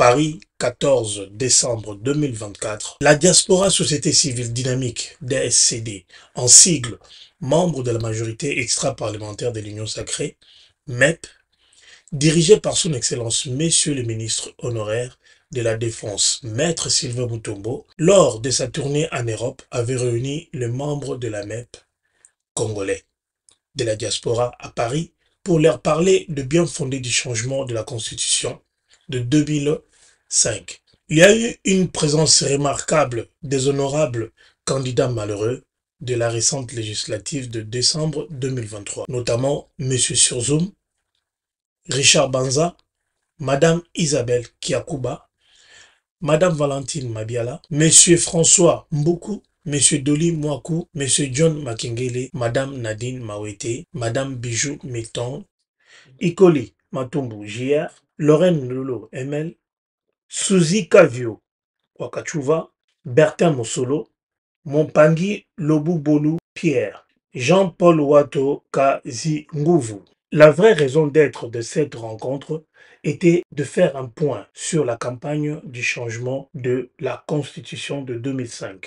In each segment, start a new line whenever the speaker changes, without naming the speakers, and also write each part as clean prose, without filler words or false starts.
Paris, 14 décembre 2024, la Diaspora Société Civile Dynamique, DSCD, en sigle, membre de la majorité extra-parlementaire de l'Union Sacrée, MEP, dirigée par son Excellence Messieurs le ministre honoraire de la Défense, Maître Sylvain Mutombo, lors de sa tournée en Europe, avait réuni les membres de la MEP congolais de la diaspora à Paris pour leur parler de bien fondé du changement de la Constitution de 2005. Il y a eu une présence remarquable des honorables candidats malheureux de la récente législative de décembre 2023, notamment M. Surzoum, Richard Banza, Madame Isabelle Kiakuba, Madame Valentine Mabiala, M. François Mboukou, M. Doli Mwaku, M. John Makengele, Madame Nadine Mawete, Madame Bijou Meton, Ikoli Matumbu JR, Lorraine Lolo ML, Suzy Kavio Wakachuva, Bertin Mosolo, Mompangi Lobubolu Pierre, Jean-Paul Wato Kazi Nguvu. La vraie raison d'être de cette rencontre était de faire un point sur la campagne du changement de la Constitution de 2005.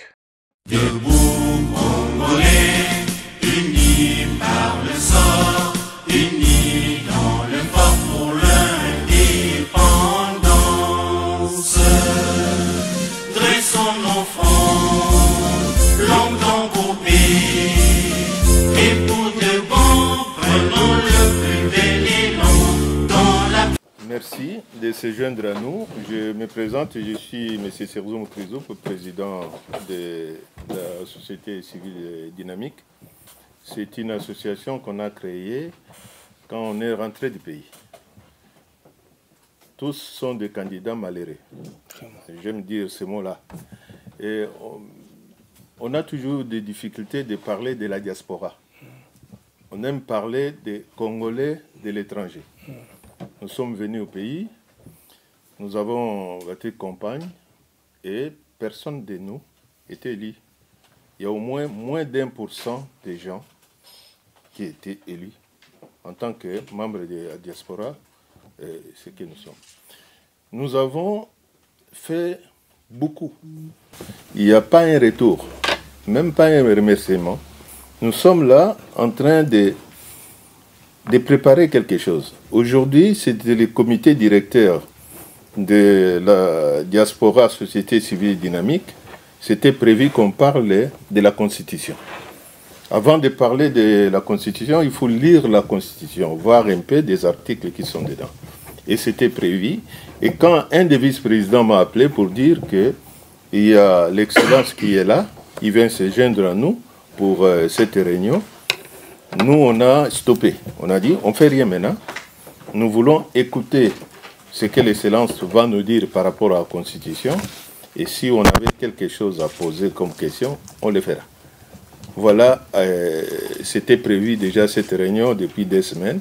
Debout Congolais, unis par le sort, unis dans le fort pour l'indépendance. Dressons nos fronts, longtemps coupés, et pour de bon, prenons le plus bel élan dans la...
Merci de se joindre à nous. Je me présente, je suis M. Serzoum Krizou, président de la Société Civile Dynamique. C'est une association qu'on a créée quand on est rentré du pays. Tous sont des candidats malheureux. J'aime dire ce mot-là. Et on a toujours des difficultés de parler de la diaspora. On aime parler des Congolais de l'étranger. Nous sommes venus au pays, nous avons été campagne et personne de nous était élu. Il y a au moins d'1% des gens qui étaient élus en tant que membres de la diaspora, ce que nous sommes. Nous avons fait beaucoup. Il n'y a pas un retour, même pas un remerciement. Nous sommes là en train de préparer quelque chose. Aujourd'hui, c'était le comité directeur de la Diaspora Société Civile Dynamique. C'était prévu qu'on parle de la Constitution. Avant de parler de la Constitution, il faut lire la Constitution, voir un peu des articles qui sont dedans. Et c'était prévu. Et quand un des vice-présidents m'a appelé pour dire qu'il y a l'excellence qui est là, il vient se joindre à nous pour cette réunion, nous, on a stoppé. On a dit, on ne fait rien maintenant. Nous voulons écouter ce que l'excellence va nous dire par rapport à la Constitution. Et si on avait quelque chose à poser comme question, on le fera. Voilà, c'était prévu déjà cette réunion depuis 2 semaines.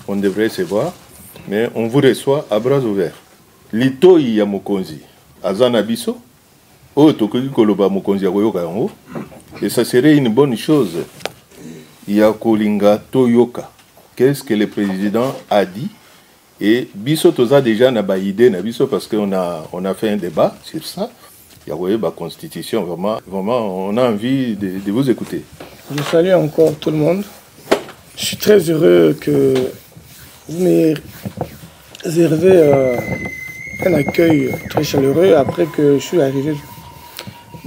On devrait se voir. Mais on vous reçoit à bras ouverts. Lito ya mokonzi, azana biso, o tokoki koloba mokonzi ya koyoka yango. Et ça serait une bonne chose. Yakolinga Toyoka. Qu'est-ce que le président a dit? Et biso toza déjà na ba idée na biso parce qu'on a fait un débat sur ça. Yakoye ba constitution vraiment on a envie de vous écouter.
Je salue encore tout le monde. Je suis très heureux que vous m'ayez réservé un accueil très chaleureux après que je suis arrivé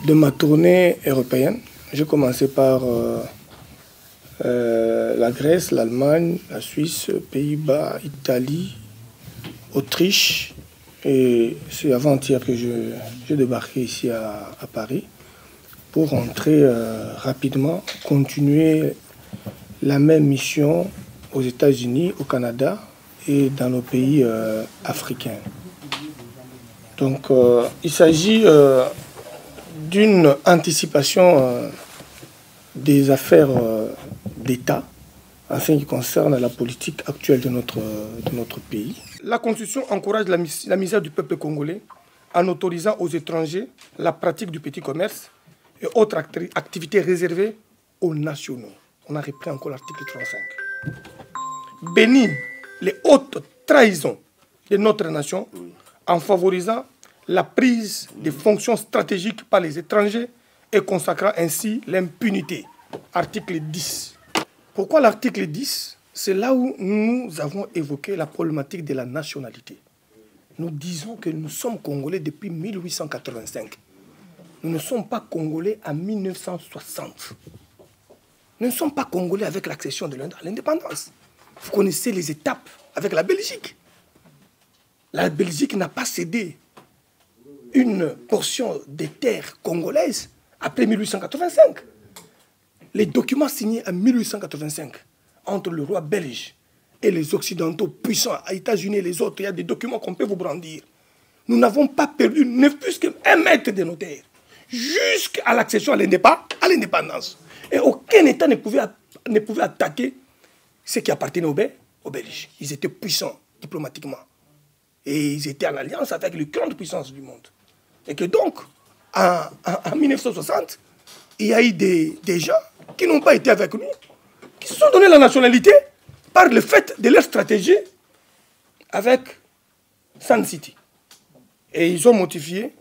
de ma tournée européenne. J'ai commencé par la Grèce, l'Allemagne, la Suisse, Pays-Bas, Italie, Autriche. Et c'est avant-hier que j'ai débarqué ici à Paris pour rentrer rapidement, continuer la même mission aux États-Unis, au Canada et dans nos pays africains. Donc il s'agit d'une anticipation des affaires d'État en ce qui concerne la politique actuelle de notre pays. La Constitution encourage la misère du peuple congolais en autorisant aux étrangers la pratique du petit commerce et autres activités réservées aux nationaux. On a repris encore l'article 35. Bénit les hautes trahisons de notre nation en favorisant la prise des fonctions stratégiques par les étrangers et consacrant ainsi l'impunité. Article 10. Pourquoi l'article 10? C'est là où nous avons évoqué la problématique de la nationalité. Nous disons que nous sommes Congolais depuis 1885. Nous ne sommes pas Congolais en 1960. Nous ne sommes pas Congolais avec l'accession de l'indépendance. Vous connaissez les étapes avec la Belgique. La Belgique n'a pas cédé une portion des terres congolaises après 1885. Les documents signés en 1885 entre le roi belge et les Occidentaux puissants, les États-Unis et les autres, il y a des documents qu'on peut vous brandir. Nous n'avons pas perdu ne plus qu'un mètre de nos terres jusqu'à l'accession à l'indépendance. Et aucun État ne pouvait attaquer ce qui appartenait aux Belges. Ils étaient puissants diplomatiquement. Et ils étaient en alliance avec les grandes puissances du monde. Et que donc, en 1960, il y a eu des gens qui n'ont pas été avec nous, qui se sont donné la nationalité par le fait de leur stratégie avec Sun City. Et ils ont modifié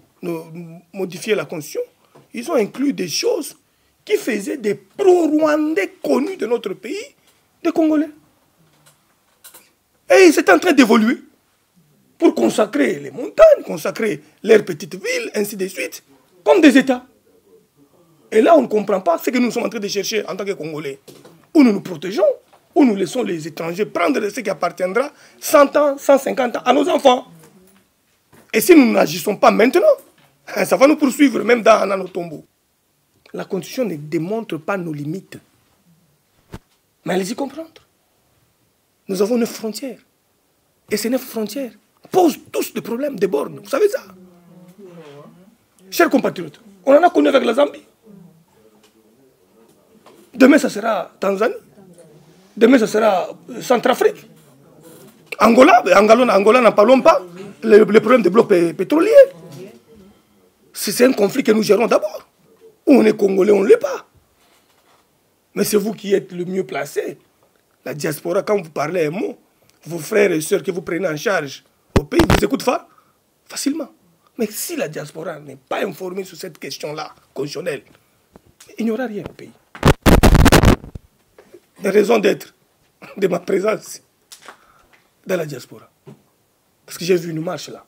la constitution. Ils ont inclus des choses qui faisaient des pro-rwandais connus de notre pays, des Congolais. Et ils étaient en train d'évoluer pour consacrer les montagnes, consacrer leurs petites villes, ainsi de suite, comme des États. Et là, on ne comprend pas ce que nous sommes en train de chercher en tant que Congolais. Où nous nous protégeons, où nous laissons les étrangers prendre ce qui appartiendra 100 ans, 150 ans à nos enfants. Et si nous n'agissons pas maintenant, ça va nous poursuivre même dans nos tombeaux. La Constitution ne démontre pas nos limites. Mais allez-y comprendre. Nous avons 9 frontières. Et ces 9 frontières posent tous des problèmes, des bornes. Vous savez ça? Chers compatriotes, on en a connu avec la Zambie. Demain, ça sera Tanzanie. Demain, ça sera Centrafrique. Angola n'en parlons pas. Le problème des blocs pétroliers. C'est un conflit que nous gérons d'abord. On est Congolais, on ne l'est pas. Mais c'est vous qui êtes le mieux placé. La diaspora, quand vous parlez un mot, vos frères et sœurs que vous prenez en charge au pays, vous écoutent facilement. Mais si la diaspora n'est pas informée sur cette question-là, constitutionnelle, il n'y aura rien au pays. La raison d'être de ma présence dans la diaspora. Parce que j'ai vu une marche là.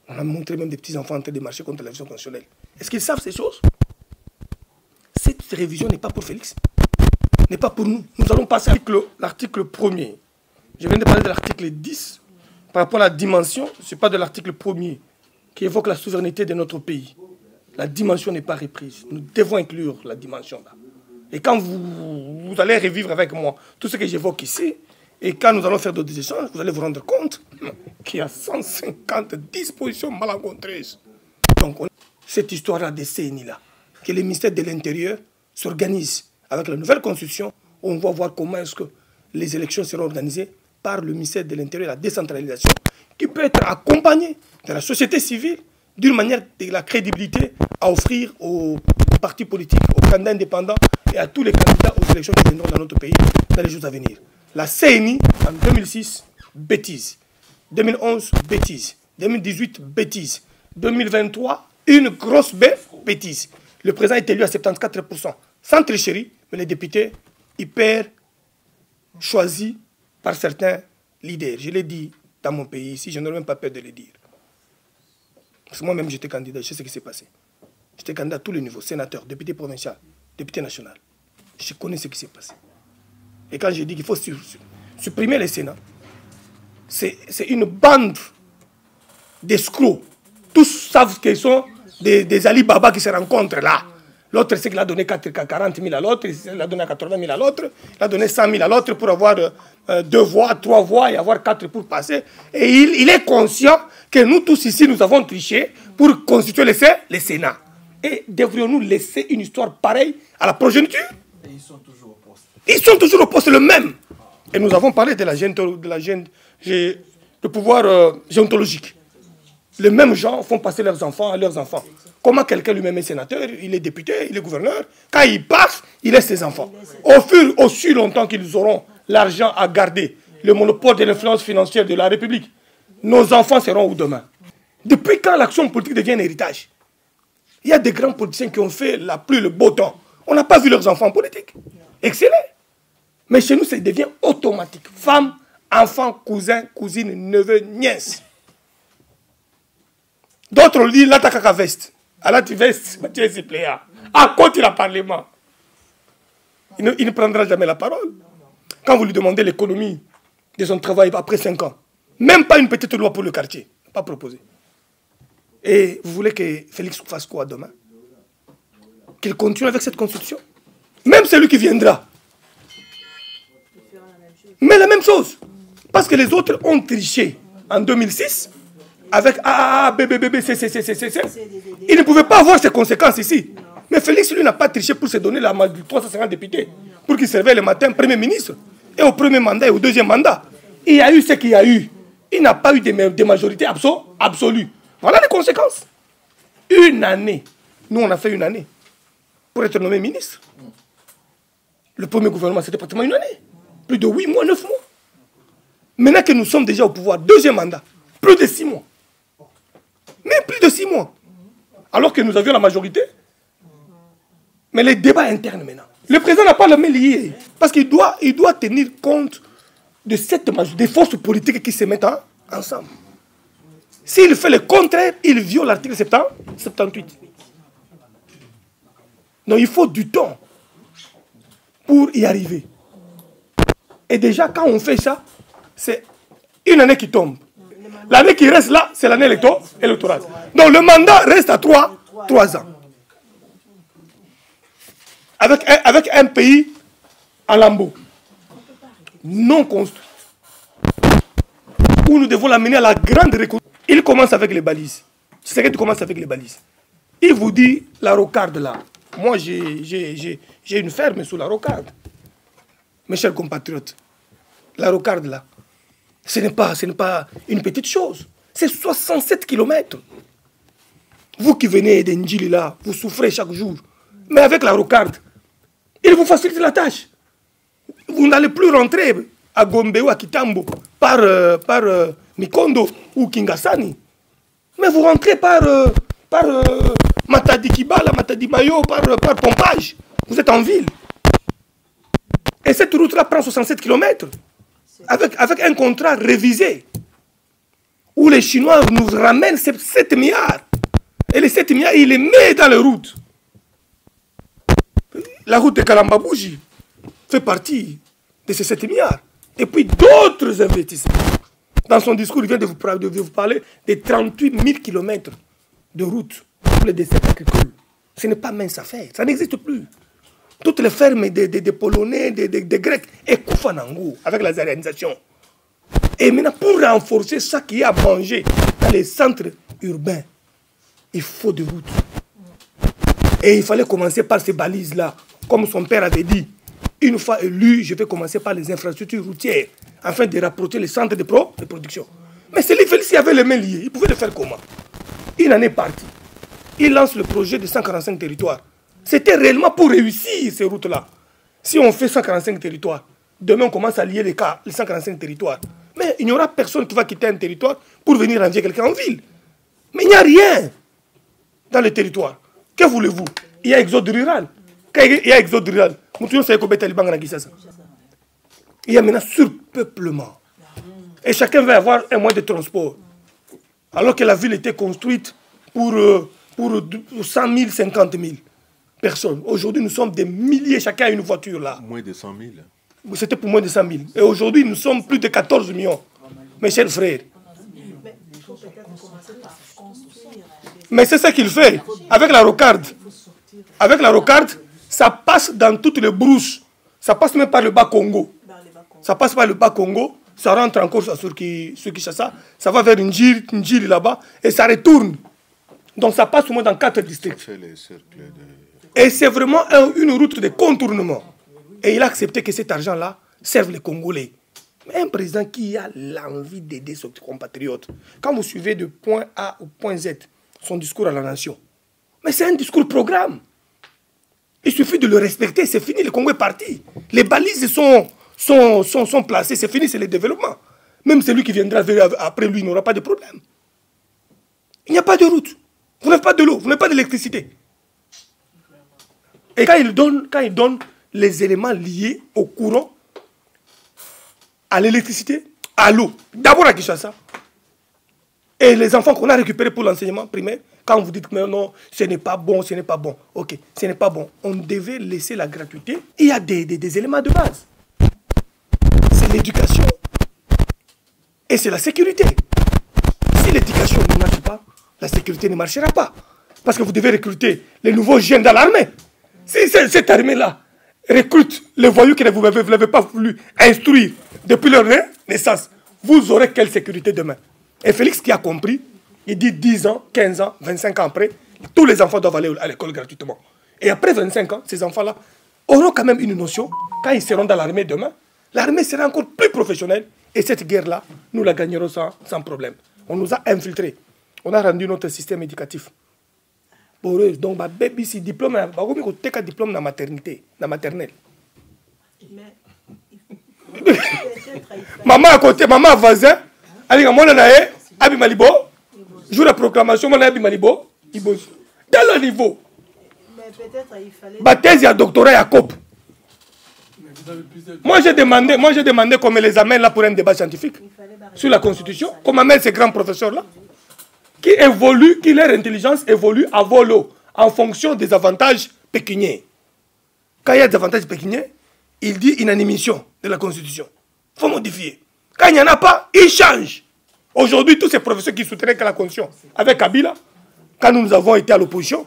On a montré même des petits-enfants en train de marcher contre la révision constitutionnelle. Est-ce qu'ils savent ces choses? Cette révision n'est pas pour Félix, n'est pas pour nous. Nous allons passer à l'article 1er. Je viens de parler de l'article 10. Par rapport à la dimension, ce n'est pas de l'article 1er qui évoque la souveraineté de notre pays. La dimension n'est pas reprise. Nous devons inclure la dimension là. Et quand vous allez revivre avec moi tout ce que j'évoque ici, et quand nous allons faire d'autres échanges, vous allez vous rendre compte qu'il y a 150 dispositions malencontreuses. Donc, cette histoire-là des CNI-là, que le ministère de l'Intérieur s'organise avec la nouvelle constitution, on va voir comment est-ce que les élections seront organisées par le ministère de l'Intérieur, la décentralisation, qui peut être accompagnée de la société civile d'une manière de la crédibilité à offrir aux partis politiques, aux candidats indépendants et à tous les candidats aux élections qui viendront dans notre pays dans les jours à venir. La CNI, en 2006, bêtise. 2011, bêtise. 2018, bêtise. 2023, une grosse bêtise. Le président est élu à 74%, sans tricherie, mais les députés hyper choisis par certains leaders. Je l'ai dit dans mon pays ici, je n'aurais même pas peur de le dire. Parce que moi-même, j'étais candidat, je sais ce qui s'est passé. J'étais candidat à tous les niveaux, sénateur, député provincial, député national. Je connais ce qui s'est passé. Et quand je dis qu'il faut supprimer les Sénats, c'est une bande d'escrocs. Tous savent qu'ils sont des Ali Baba qui se rencontrent là. L'autre, c'est qu'il a donné 40 000 à l'autre, il a donné 80 000 à l'autre, il a donné 100 000 à l'autre pour avoir 2 voix, 3 voix et avoir 4 pour passer. Et il est conscient que nous tous ici, nous avons triché pour constituer le Sénat. Et devrions-nous laisser une histoire pareille à la progéniture?
Et ils sont toujours au poste.
Ils sont toujours au poste le même. Et nous avons parlé de pouvoir géontologique. Les mêmes gens font passer leurs enfants à leurs enfants. Comment quelqu'un lui-même est sénateur, il est député, il est gouverneur, quand il passe, il laisse ses enfants. Aussi longtemps qu'ils auront l'argent à garder, le monopole de l'influence financière de la République, nos enfants seront où demain? Depuis quand l'action politique devient un héritage? Il y a des grands politiciens qui ont fait la pluie, le beau temps. On n'a pas vu leurs enfants politiques. Excellent. Mais chez nous, ça devient automatique. Femmes, enfants, cousins, cousines, neveux, nièces. D'autres le disent, l'attaque à veste. À la veste, Mathieu Zipléa. À côté du Parlement. Il ne prendra jamais la parole. Quand vous lui demandez l'économie de son travail après 5 ans, même pas une petite loi pour le quartier. Pas proposé. Et vous voulez que Félix fasse quoi demain? Qu'il continue avec cette constitution? Même celui qui viendra. Mais la même chose. Parce que les autres ont triché en 2006 avec AABBBCCCCC. Ils ne pouvaient pas avoir ces conséquences ici. Mais Félix, lui, n'a pas triché pour se donner la main de 350 députés. Pour qu'il se réveille le matin, Premier ministre. Et au premier mandat et au deuxième mandat. Il y a eu ce qu'il y a eu. Il n'a pas eu de majorité absolue. Voilà les conséquences. Une année. Nous, on a fait une année pour être nommé ministre. Le premier gouvernement, c'était pratiquement une année. Plus de 8 mois, 9 mois. Maintenant que nous sommes déjà au pouvoir, deuxième mandat, plus de 6 mois. Mais plus de 6 mois. Alors que nous avions la majorité. Mais les débats internes maintenant. Le président n'a pas la main liée. Parce qu'il doit tenir compte de cette majorité, des forces politiques qui se mettent ensemble. S'il fait le contraire, il viole l'article 78. Donc il faut du temps pour y arriver. Et déjà, quand on fait ça, c'est une année qui tombe. L'année qui reste là, c'est l'année électorale. Donc le mandat reste à 3 ans. Avec un pays en lambeaux, non construit, où nous devons l'amener à la grande reconstruction. Il commence avec les balises. C'est que tu commences avec les balises. Il vous dit la rocarde là. Moi, j'ai une ferme sous la rocarde. Mes chers compatriotes, la rocarde là, ce n'est pas une petite chose. C'est 67 km. Vous qui venez d'Indjili là, vous souffrez chaque jour. Mais avec la rocarde, il vous facilite la tâche. Vous n'allez plus rentrer à Gombe ou à Kitambo par Mikondo ou Kingasani. Mais vous rentrez par Matadi Kibala, Matadi Mayo, par pompage. Vous êtes en ville. Et cette route-là prend 67 km. Avec un contrat révisé. Où les Chinois nous ramènent 7 milliards. Et les 7 milliards, ils les mettent dans les routes. La route de Kalambabouji fait partie de ces 7 milliards. Et puis d'autres investissements. Dans son discours, il vient de vous parler de 38 000 km de route pour les déserts agricoles. Ce n'est pas mince affaire. Ça n'existe plus. Toutes les fermes des Polonais, des Grecs, et Koufanango, avec la zéréanisation. Et maintenant, pour renforcer ça qui est à manger dans les centres urbains, il faut des routes. Et il fallait commencer par ces balises-là. Comme son père avait dit, une fois élu, je vais commencer par les infrastructures routières, afin de rapprocher les centres de production. Mais celui Félix avait les mains liées. Il pouvait le faire comment? Une année partie. Il lance le projet de 145 territoires. C'était réellement pour réussir ces routes-là. Si on fait 145 territoires, demain on commence à lier les 145 territoires. Mais il n'y aura personne qui va quitter un territoire pour venir envier quelqu'un en ville. Mais il n'y a rien dans le territoire. Que voulez-vous? Il y a exode rural. Quand il y a exode rural, il y a maintenant surpeuplement. Et chacun va avoir un moyen de transport. Alors que la ville était construite pour 100 000, 50 000 personnes. Aujourd'hui, nous sommes des milliers, chacun a une voiture là.
Moins de 100 000.
C'était pour moins de 100 000. Et aujourd'hui, nous sommes plus de 14 millions. Mes chers frères. Mais c'est ça qu'il fait. Avec la rocarde. Avec la rocarde, ça passe dans toutes les brousses. Ça passe même par le bas Congo. Ça passe par le bas Congo. Ça rentre encore sur Kinshasa. Ça va vers Njili là-bas. Et ça retourne. Donc ça passe au moins dans 4 districts. Et c'est vraiment une route de contournement. Et il a accepté que cet argent-là serve les Congolais. Mais un président qui a l'envie d'aider ses compatriotes, quand vous suivez de point A au point Z son discours à la nation, mais c'est un discours programme. Il suffit de le respecter, c'est fini, le Congo est parti. Les balises sont placées, c'est fini, c'est le développement. Même celui qui viendra après lui n'aura pas de problème. Il n'y a pas de route. Vous n'avez pas de l'eau, vous n'avez pas d'électricité. Et quand il donne les éléments liés au courant, à l'électricité, à l'eau, d'abord à Kinshasa, et les enfants qu'on a récupérés pour l'enseignement primaire, quand vous dites que non, ce n'est pas bon, ce n'est pas bon. Ok, ce n'est pas bon. On devait laisser la gratuité. Il y a des éléments de base. C'est l'éducation et c'est la sécurité. Si l'éducation ne marche pas, la sécurité ne marchera pas. Parce que vous devez recruter les nouveaux jeunes dans l'armée. Si cette armée-là recrute les voyous que vous n'avez pas voulu instruire depuis leur naissance, vous aurez quelle sécurité demain? Et Félix qui a compris, il dit 10 ans, 15 ans, 25 ans après, tous les enfants doivent aller à l'école gratuitement. Et après 25 ans, ces enfants-là auront quand même une notion, quand ils seront dans l'armée demain, l'armée sera encore plus professionnelle. Et cette guerre-là, nous la gagnerons sans problème. On nous a infiltrés. On a rendu notre système éducatif. Pour eux, donc, ma bébé, si diplôme, diplôme dans maternité, dans maternelle. Maman à côté, maman voisin, allez, moi, Abi Malibo, jour la proclamation, moi, Abi Malibo, il bosse. Dans le niveau.
Mais peut-être il fallait.
Ma thèse, il y a doctorat, il y a COP. Moi, j'ai demandé qu'on me les amène là pour un débat scientifique sur la Constitution, qu'on m'amène ces grands professeurs-là, qui leur intelligence évolue à volo, en fonction des avantages pécuniaires. Quand il y a des avantages pécuniaires, il dit inanimation de la Constitution. Il faut modifier. Quand il n'y en a pas, il change. Aujourd'hui, tous ces professeurs qui soutenaient que la Constitution, avec Kabila, quand nous avons été à l'opposition,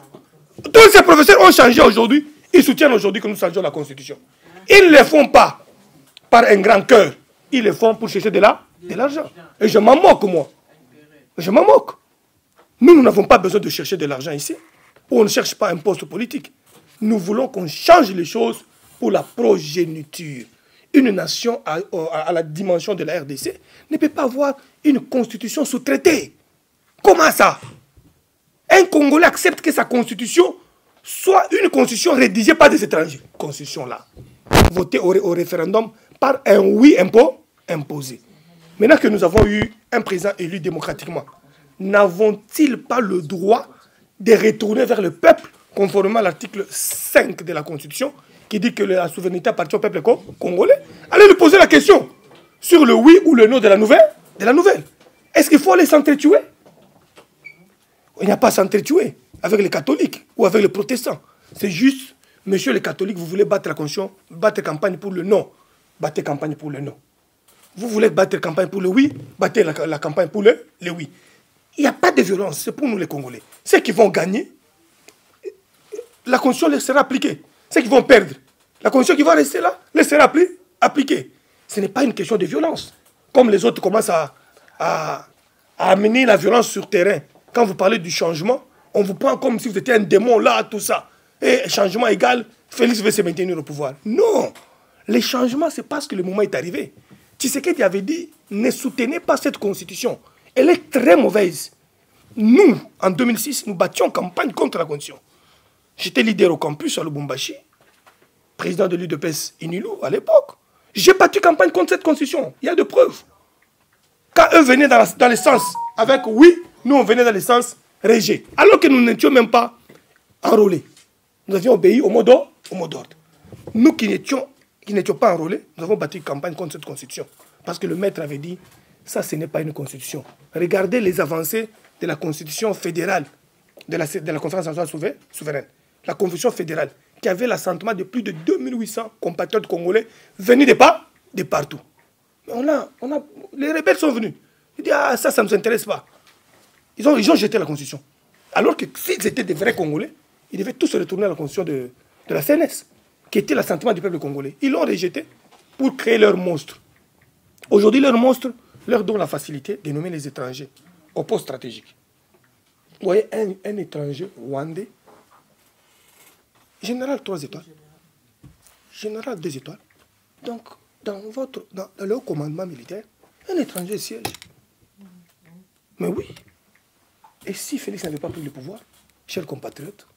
tous ces professeurs ont changé aujourd'hui. Ils soutiennent aujourd'hui que nous changeons la Constitution. Ils ne le font pas par un grand cœur. Ils le font pour chercher de l'argent. Et je m'en moque, moi. Je m'en moque. Nous n'avons pas besoin de chercher de l'argent ici. On ne cherche pas un poste politique. Nous voulons qu'on change les choses pour la progéniture. Une nation à la dimension de la RDC ne peut pas avoir une constitution sous-traitée. Comment ça? Un Congolais accepte que sa constitution soit une constitution rédigée par des étrangers. Constitution-là. Votée au référendum par un oui imposé. Maintenant que nous avons eu un président élu démocratiquement, n'avons-ils pas le droit de retourner vers le peuple, conformément à l'article 5 de la Constitution, qui dit que la souveraineté appartient au peuple congolais? Allez lui poser la question sur le oui ou le non de la nouvelle. Est-ce qu'il faut aller s'entretuer? Il n'y a pas à s'entretuer avec les catholiques ou avec les protestants. C'est juste, monsieur les catholiques, vous voulez battre la Constitution, battre campagne pour le non. Battez campagne pour le non. Vous voulez battre campagne pour le oui, battez la campagne pour le oui. Il n'y a pas de violence, c'est pour nous les Congolais. Ceux qui vont gagner, la Constitution leur sera appliquée. Ceux qui vont perdre, la Constitution qui va rester là, leur sera appliquée. Ce n'est pas une question de violence. Comme les autres commencent à amener la violence sur terrain. Quand vous parlez du changement, on vous prend comme si vous étiez un démon là, tout ça. Et changement égal, Félix veut se maintenir au pouvoir. Non, les changements, c'est parce que le moment est arrivé. Tshisekedi avait dit, ne soutenez pas cette constitution. Elle est très mauvaise. Nous, en 2006, nous battions campagne contre la constitution. J'étais leader au campus à Lubumbashi, président de l'UDPS Inilou à l'époque. J'ai battu campagne contre cette constitution. Il y a de preuves. Quand eux venaient dans le sens avec oui, nous on venait dans le sens rejet. Alors que nous n'étions même pas enrôlés. Nous avions obéi au mot d'ordre. Nous qui n'étions pas enrôlés, nous avons battu campagne contre cette constitution. Parce que le maître avait dit, ça ce n'est pas une constitution. Regardez les avancées de la constitution fédérale, de la conférence nationale souveraine. La constitution fédérale, qui avait l'assentiment de plus de 2800 compatriotes congolais venus de partout. Mais les rebelles sont venus. Ils disent, ah ça ne nous intéresse pas. Ils ont jeté la constitution. Alors que s'ils étaient des vrais Congolais, ils devaient tous se retourner à la constitution de la CNS, qui était l'assentiment du peuple congolais. Ils l'ont rejeté pour créer leur monstre. Aujourd'hui, leur monstre leur donne la facilité de nommer les étrangers au poste stratégique. Vous voyez, un étranger rwandais, général 3 étoiles, général 2 étoiles. Donc, dans le haut commandement militaire, un étranger siège. Mais oui. Et si Félix n'avait pas pris le pouvoir, chers compatriotes,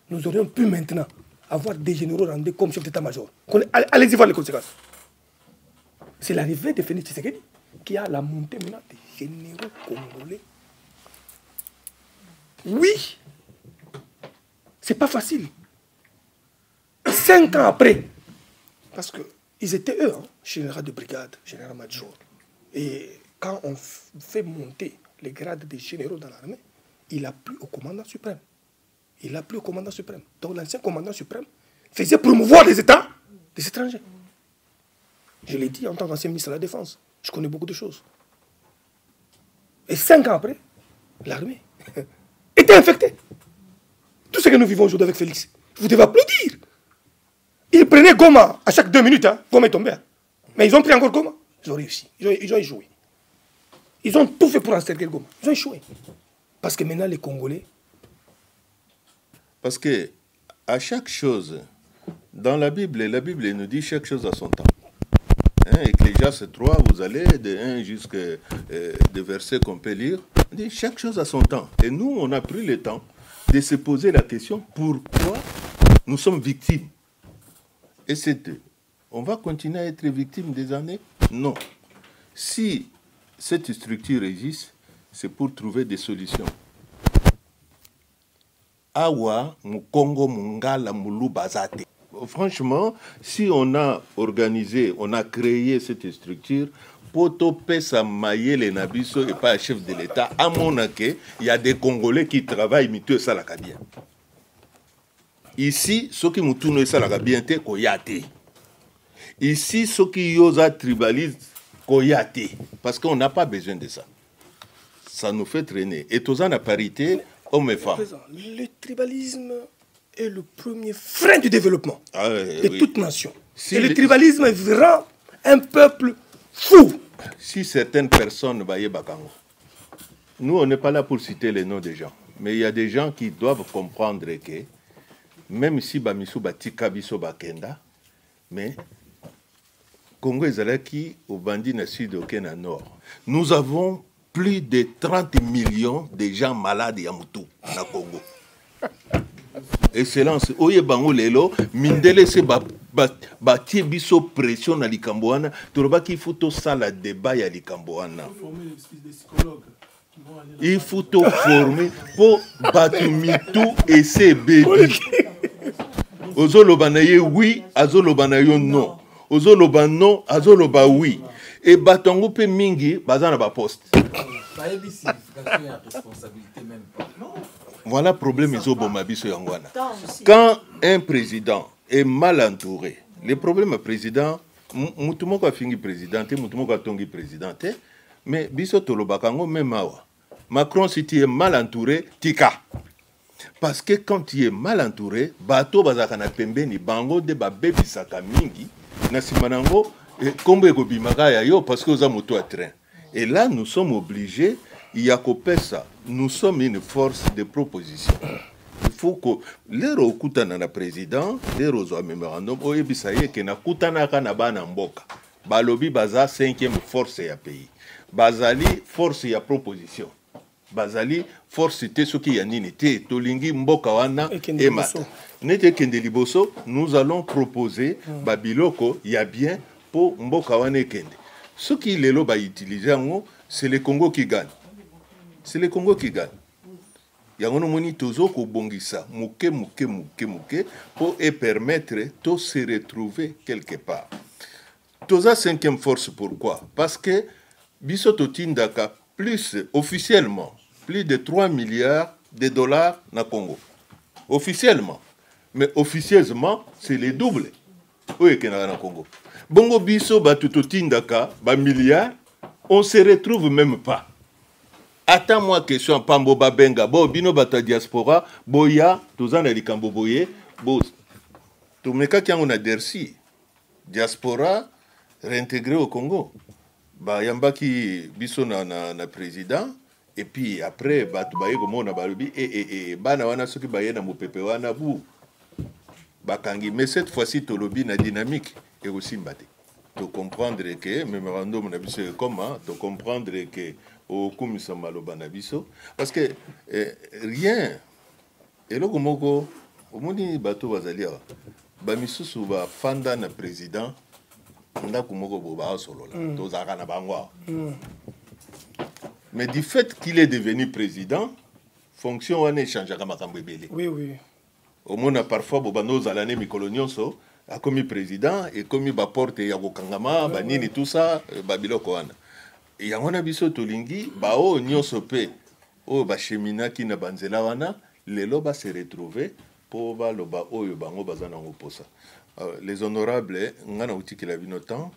nous aurions pu maintenant avoir des généraux rendus comme chef d'état-major. Allez-y voir les conséquences. C'est l'arrivée de Félix Tshisekedi qu'il y a la montée maintenant des généraux congolais. Oui, c'est pas facile. 5 ans après, parce qu'ils étaient eux, hein, général de brigade, général-major. Et quand on fait monter les grades des généraux dans l'armée, il a plu au commandant suprême. Il a plu au commandant suprême. Donc l'ancien commandant suprême faisait promouvoir les États des étrangers. Je l'ai dit en tant qu'ancien ministre de la Défense. Je connais beaucoup de choses. Et 5 ans après, l'armée était infectée. Tout ce que nous vivons aujourd'hui avec Félix, vous devez applaudir. Ils prenaient Goma à chaque 2 minutes. Hein. Goma est tombé. Hein. Mais ils ont pris encore Goma. Ils ont réussi. Ils ont échoué. Ils ont tout fait pour encercler Goma. Ils ont échoué. Parce que maintenant, les Congolais...
Parce que à chaque chose, dans la Bible nous dit chaque chose à son temps. Hein, Ecclésiaste 3, vous allez de 1 jusqu'à des versets qu'on peut lire. On dit chaque chose à son temps. Et nous, on a pris le temps de se poser la question pourquoi nous sommes victimes. Et c'est on va continuer à être victimes des années? Non. Si cette structure existe, c'est pour trouver des solutions. Awa, Mukongo, Mungala, Moulou, Bazate. Franchement, si on a organisé, on a créé cette structure, Poto Pesa Maye les Nabiso et pas chef de l'État, à mon avis, il y a des Congolais qui travaillent, mais tout ça la bien. Ici, ceux qui nous tournent ça la bien, c'est Koyate. Ici, ceux qui yosa tribalisent, Koyate. Parce qu'on n'a pas besoin de ça. Ça nous fait traîner. Et tous en la parité, hommes et femmes.
Le tribalisme est le premier frein du développement de toute nation. Si et le tribalisme rend un peuple fou.
Si certaines personnes baillent Bakango, nous on n'est pas là pour citer les noms des gens, mais il y a des gens qui doivent comprendre que même si Bamisu Batika Biso Bakenda, mais Congo Ezalaki au bandit na sud au nord. Nous avons plus de 30 millions de gens malades à Moutou, na Congo. Excellence, oye bango lelo, mindele se batie biso pression na likamboana, torobaki futo sala débat ya likamboana. Il faut te former pour batumitu et se baby. Ozoloba na ye oui, azoloba na yo non. Ozoloba non, azoloba oui. Et batongo pe mingi, bazana ba poste. Voilà le problème quand un président est mal entouré, le problème président, mutumoko a fini président, mutumoko a tongi président, mais biso tolobakango même awa. Macron si tu es mal entouré, tika. Parce que quand tu es mal entouré, bato bazaka na pembeni bango de ba bebi saka mingi, na simanango kombo ekobimaka ya yo parce que oza moto à train. Et là nous sommes obligés. Il y a ça. Nous sommes une force de proposition. Il faut que les Rokutana na président, les Rozo mémorandum, oyebisaye que na kutana kana bana mboka. Balobi baza 5e force ya pays. Bazali force ya proposition. Bazali force te soki ya nini te tolingi mboka wana emata. Nete kende liboso, nous allons proposer babiloko ya bien pour mboka wana kende. Ce qui lelo ba utiliser c'est le Congo qui gagne. C'est le Congo qui gagne. Il y a un moni tozo ko bongisa, mouke pour permettre de se retrouver quelque part. Toza 5e force, pourquoi? Parce que bisoto tindaka plus officiellement plus de 3 milliards de dollars na Congo. Officiellement. Mais officieusement, c'est le double. Oui, na Congo. Bongo biso batuto tindaka ba milliards, on se retrouve même pas. Attends-moi question Pambo Babenga, bo bino bata diaspora, boya, tozana likambo boye, bo tumeka kyango na dersi. Diaspora réintégré au Congo. Ba yambaki biso na président et puis après batu baye komo na balobi bana wana soki baye na mopepe wana bu bakangi, mais cette fois-ci tolobi na dynamique et aussi mbate. To comprendre que mémorandum na biso comment, to comprendre que au Kumisa Maloba na biso parce que rien et le komoko omoni bato bazalia ba misusu ba fanda na président Mais du fait qu'il est devenu président, fonction on échange avec Makambebele.
Oui, oui.
Au moins, parfois, nos années Mikolonioso a commis président et commis porte Yagokangama, Banini, tout ça, Babilo Koana. Et y a un abisso Tolingi, Bao, Nyosope, O Bachemina qui n'a banzela wana, les lobas se retrouver pour Loba Oyo Bango Bazana Oposa. Les honorables, on a outil qu'il a vu notre temps,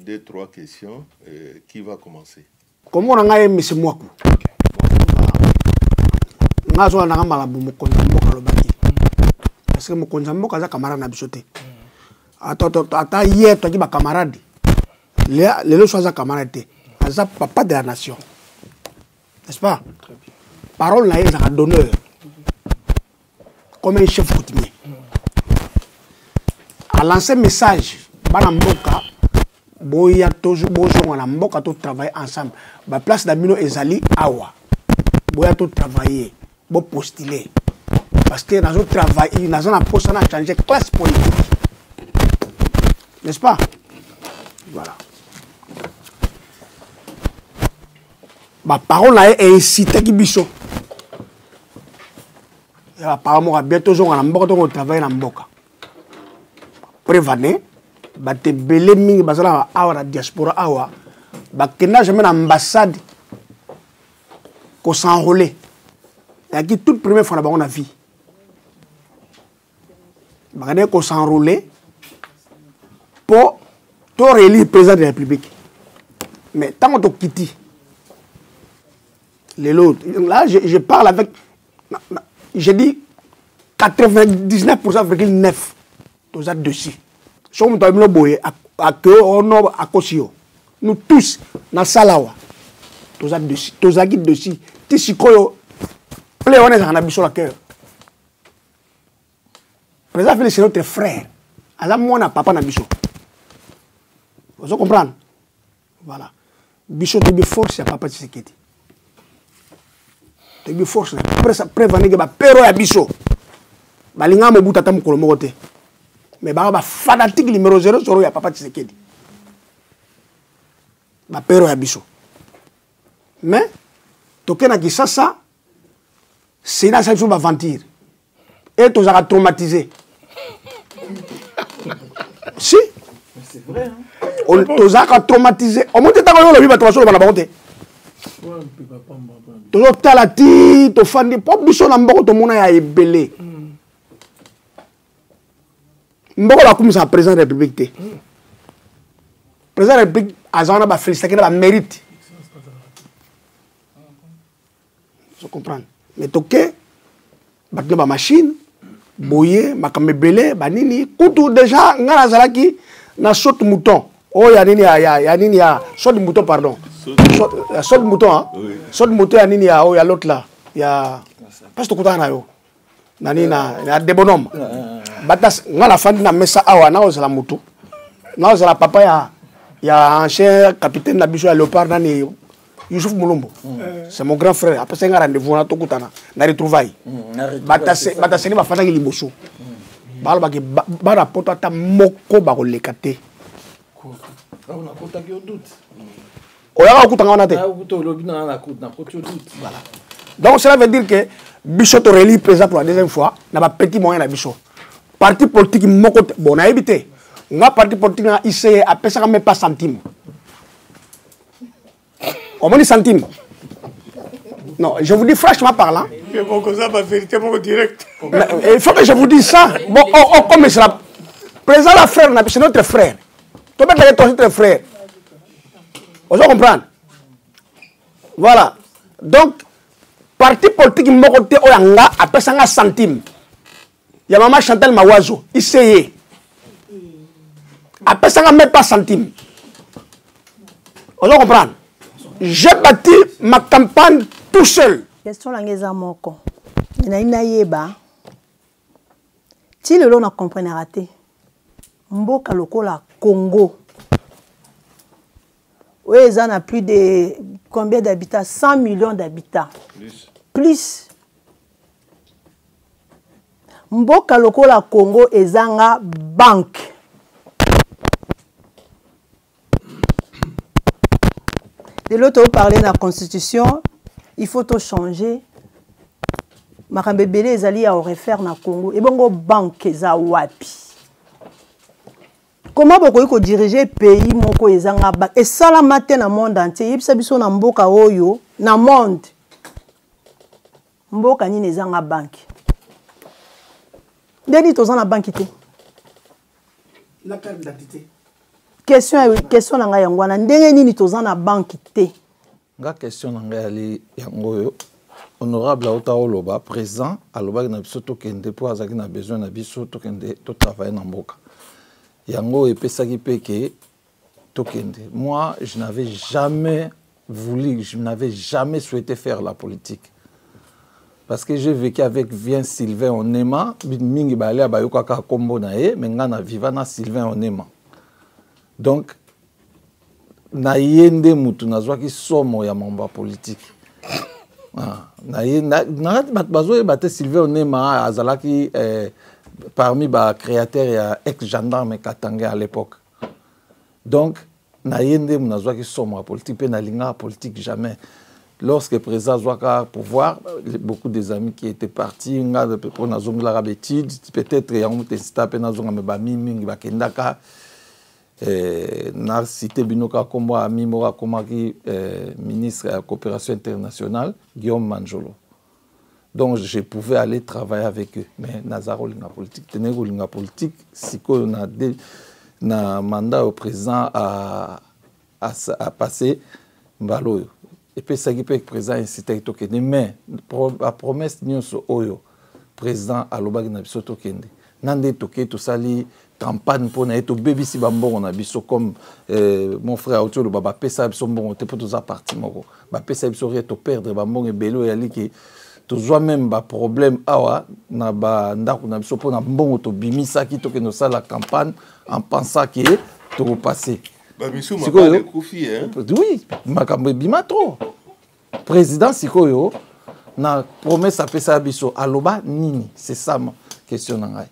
2-3 questions. Qui va commencer?
Comment on a aimé M. Mouakou? Parce que mon consambo est camarade n'abisoté. Attends, hier, tu as dit ma camarade. Les autres sont camarades. C'est papa de la nation. N'est-ce pas? Parole là, il a d'honneur. Comme un chef coutumier. À lancer message, Banamboka, Boya toujours bonjour, on a Mboka tout travailler ensemble. La place d'Amino Ezali, Awa. Boya tout travailler, bon postuler. Parce que dans un travail, dans un poste, on a changé de classe politique. N'est-ce pas? Voilà. Ma parole là est incité qui biso. Apparemment, bientôt, on a un travail dans Mboka. Prévané, te belé mingi basala awa la diaspora awa, kena jamais l'ambassade qu'on s'enrôler. Et qui toute première fois on a vu. Qu'on s'enrôler pour réélire président de la République. Mais tant qu'on quitte les autres, là je parle avec, je dis 99,9% tous à dessus. Nous tous, dans Salawa, tous à dessus, tous à dessus. Tissikoyo, on est en abus sur la cœur. Président Félix, c'est notre frère. Alors moi, on a papa dans Bichot. Vous comprenez? Voilà. Bichot, tu es force, c'est papa de sécurité. Tu es force. Prévenez que péro à Bichot. Balinga me boutata mu kolomorote. Mais ba fanatique numéro 0 sur ya papa de sécurité. Ba péro à Bichot. Mais tokena ki ça c'est là ça va aventure. Et tu seras traumatisé. Si.
C'est vrai. Hein?
On tu seras traumatisé. Au moins tu as eu la vie ba tu vas la bonté. Toujours talati, to fandi pop biso na mboko to mona ya ebele. Mboko la comme ça président de la République. Président de la République azana ba féliciter ba mérite. Je comprends. Mais toké ba machine boye makamebele banini kutu déjà ngala zalaki na saute mouton. Oh ya nini ya saute mouton pardon. Saute mouton hein. Saute mouton ya nini ya oh ya l'autre là. Ya parce que kutana yo. Nani na de bonhomme. Batas ngala fandi na mesa awa na ozala mutu. Na ozala papa ya ancien capitaine na biso ya Léopard nani Youssouf Moulombo. C'est mon grand frère. Après c'est un rendez-vous na tokutana na retrouvailles. Batas ni bafana ki liboso. Bala ba rapport ata moko ba ko lekate.
On a contact au doute.
Voilà. Donc cela veut dire que Bichot aurait élu président pour la deuxième fois, n'a pas petit moyen à Bichot. Parti politique, bon, on a évité. On a parti politique, on a essayé à peser même pas centime. On m'a dit centime. Non, je vous dis franchement parlant.
Mais bon, comme ça, ma vérité, mon direct.
Il faut que je vous dise ça. Bon, comme cela. Président la frère, c'est notre frère. Tu peux être notre frère. Vous comprenez? Voilà. Donc, parti politique, mon côté, on a appelé ça un centime. Il y a maman Chantal Mawazo, essayez. Appelé ça même pas centime. Vous comprenez? J'ai bâti ma campagne tout seul.
Question langeza moko. Ina yeba. Si le long a compris raté. Mboka lokola Congo. Oui, ils en ont plus de combien d'habitants? 100 millions d'habitants. Plus. Mboka lokola Congo ezanga banque. De l'autre, parler de la constitution, il faut tout changer. Makambe belé ezali à refaire na Congo. Et bongo banque za wapi. Comment vous diriger pays moko ezanga ba et ça la matin dans monde entier. Yebisa biso na mboka oyo na monde. Mboka ni ezanga banque. Ndeni tozana na banque te.
La carte d'identité.
Question na ngai yango na ndenge nini tozana na banque te.
Nga question na ngai ali yango yo. Honorable Aota Oloba, présent, Aloba na biso tokende po azaki na besoin na biso tokende to travailler na mboka. Yango epesaki peke tokende. Moi, je n'avais jamais voulu, je n'avais jamais souhaité faire la politique. Parce que j'ai vécu avec Vien Sylvain Onema, mingi balé abayoka ka kombo na ye, mais nga na viva na Sylvain Onema. Donc na yende mutu nazwaki somo ya mambo politique. Bazo Sylvain Onema azalaki parmi les créateurs et ex-gendarmes Katanga à l'époque. Donc, na yende munazwa ki somo politique pe na linga politique jamais. Lorsque le président Zouaka pouvoir, beaucoup des amis qui étaient partis, nga pour na zongla rabetid, peut-être yango testa pe na zonga me ba mingi ba kendaka na cité binoka kombo ami mora komaki ministre de la coopération internationale Guillaume Manjolo. Donc je pouvais aller travailler avec eux. Mais Nazaro linga politique, tenego linga politique, siko na mandat au président à passer mbalo. Et puis ça qui peut président incité tokende. Mais la promesse nyonso oyo président alobaki na biso tokende. Nande toke to sali campagne pour na eto bebisi bambongo na biso comme mon frère Otio Baba pesa biso mbongo te pour tous a parti moko. Ba pesa biso reto perdre bambongo ebelo yali ki tozwa même ba problème awa na ba ndako na biso pour na mbongo to bimisa ki toke no sala campagne en pensant que to repasser.
Ba biso ma pas de koufi hein.
Oui, makambo bima trop. Président sikoyo na promesse a pesa biso aloba nini, c'est ça ma question na ngai.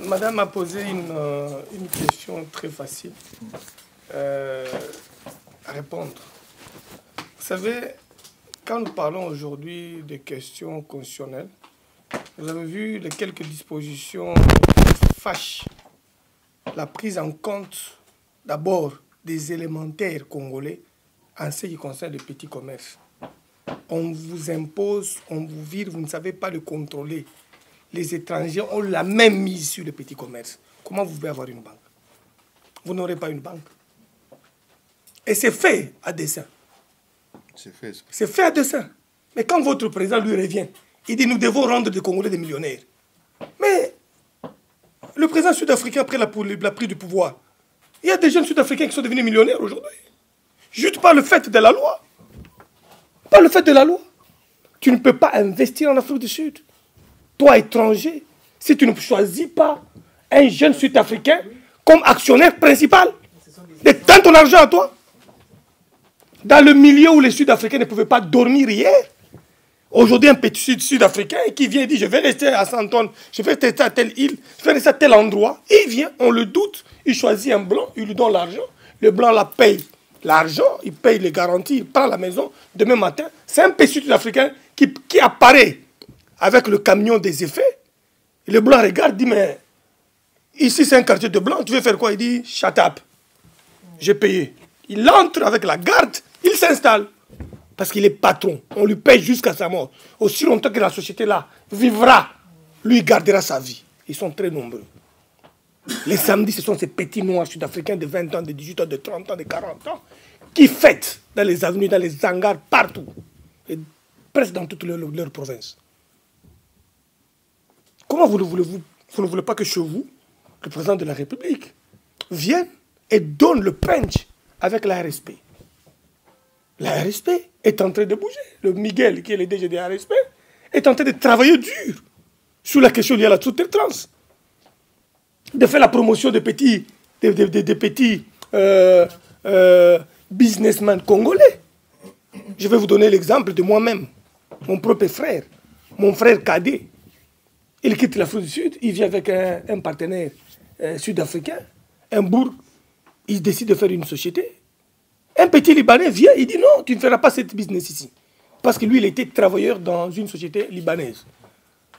Madame a posé une question très facile à répondre. Vous savez, quand nous parlons aujourd'hui des questions constitutionnelles, vous avez vu les quelques dispositions qui fâchent la prise en compte d'abord des élémentaires congolais en ce qui concerne le petit commerce. On vous impose, on vous vire, vous ne savez pas le contrôler. Les étrangers ont la même mise sur le petit commerce. Comment vous pouvez avoir une banque? Vous n'aurez pas une banque. Et c'est fait à dessein. C'est fait à dessein. Mais quand votre président lui revient, il dit nous devons rendre des Congolais des millionnaires. Mais le président sud-africain, après la prise du pouvoir, il y a des jeunes sud-africains qui sont devenus millionnaires aujourd'hui. Juste par le fait de la loi. Par le fait de la loi. Tu ne peux pas investir en Afrique du Sud. Toi, étranger, si tu ne choisis pas un jeune sud-africain comme actionnaire principal, donne ton argent à toi. Dans le milieu où les Sud-Africains ne pouvaient pas dormir hier, aujourd'hui, un petit Sud-Africain qui vient et dit « Je vais rester à Saint-Antoine, je vais rester à telle île, je vais rester à tel endroit. » Il vient, on le doute, il choisit un blanc, il lui donne l'argent. Le blanc la paye l'argent, il paye les garanties, il prend la maison. Demain matin, c'est un petit Sud-Africain qui apparaît avec le camion des effets. Le blanc regarde, dit « Mais ici, c'est un quartier de blanc, tu veux faire quoi ?» Il dit « Shut up, j'ai payé. » Il entre avec la garde, il s'installe. Parce qu'il est patron. On lui paye jusqu'à sa mort. Aussi longtemps que la société-là vivra, lui gardera sa vie. Ils sont très nombreux. Les samedis, ce sont ces petits noirs sud-africains de 20 ans, de 18 ans, de 30 ans, de 40 ans, qui fêtent dans les avenues, dans les hangars, partout. Et presque dans toutes leurs provinces. Comment vous ne voulez pas que chez vous, le président de la République vienne et donne le punch avec la RSP? La RSP est en train de bouger. Le Miguel, qui est le DG de la RSP, est en train de travailler dur sur la question liée à la sous-traitance. De faire la promotion des petits, businessmen congolais. Je vais vous donner l'exemple de moi-même. Mon propre frère, mon frère cadet, il quitte l'Afrique du Sud, il vient avec un partenaire sud-africain, un bourg, il décide de faire une société.
Un petit Libanais vient, il dit non, tu ne feras pas cette business ici. Parce que lui, il était travailleur dans une société libanaise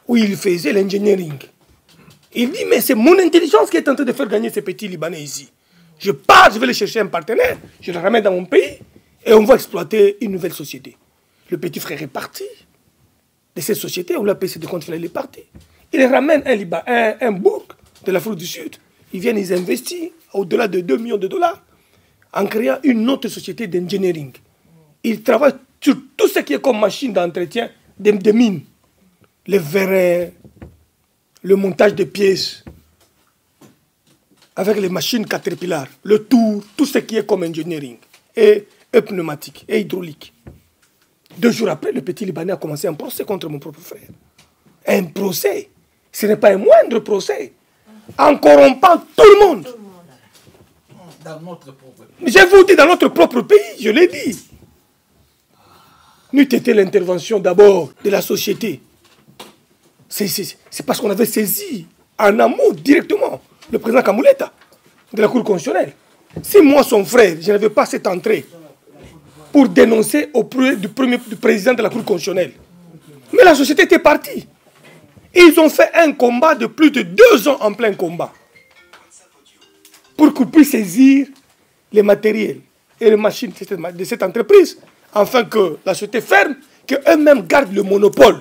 où il faisait l'engineering. Il dit, mais c'est mon intelligence qui est en train de faire gagner ces petits Libanais ici. Je pars, je vais aller chercher un partenaire, je le ramène dans mon pays et on va exploiter une nouvelle société. Le petit frère est parti de cette société, on l'a payé de compte, il est parti. Il ramène un bourg de l'Afrique du Sud. Ils viennent, ils investissent au-delà de 2 millions de dollars en créant une autre société d'engineering. Ils travaillent sur tout ce qui est comme machine d'entretien des mines. Les verres, le montage de pièces, avec les machines Caterpillar, le tour, tout ce qui est comme engineering, et pneumatique, et hydraulique. 2 jours après, le petit Libanais a commencé un procès contre mon propre frère. Un procès. Ce n'est pas un moindre procès. En corrompant tout le monde.
Dans notre propre
pays. Je vous dis, dans notre propre pays, je l'ai dit. N'eût été l'intervention d'abord de la société. C'est parce qu'on avait saisi en amont directement le président Kamouleta de la Cour constitutionnelle. Si moi, son frère, je n'avais pas cette entrée pour dénoncer auprès du président de la Cour constitutionnelle. Mais la société était partie. Ils ont fait un combat de plus de 2 ans en plein combat pour qu'on puisse saisir les matériels et les machines de cette entreprise afin que la société ferme, qu'eux-mêmes gardent le monopole.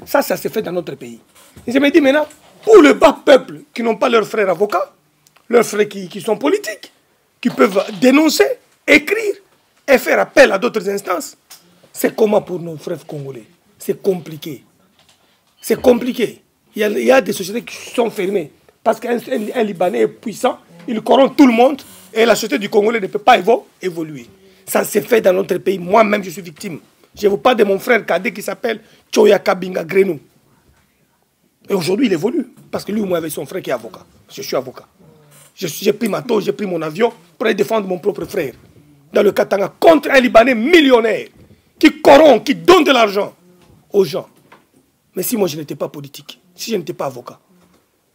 Ça s'est fait dans notre pays. Et je me dis maintenant, pour le bas peuple qui n'ont pas leurs frères avocats, leurs frères qui sont politiques, qui peuvent dénoncer, écrire et faire appel à d'autres instances, c'est comment pour nos frères congolais? C'est compliqué. C'est compliqué. Il y a des sociétés qui sont fermées parce qu'un Libanais est puissant, il corrompt tout le monde et la société du Congolais ne peut pas évoluer. Ça s'est fait dans notre pays. Moi-même, je suis victime. Je vous parle de mon frère cadet qui s'appelle Choya Kabinga Grenou. Et aujourd'hui, il évolue parce que lui, moi, avec son frère qui est avocat. Je suis avocat. J'ai pris ma tour, j'ai pris mon avion pour aller défendre mon propre frère dans le Katanga contre un Libanais millionnaire qui corrompt, qui donne de l'argent aux gens. Mais si moi je n'étais pas politique, si je n'étais pas avocat,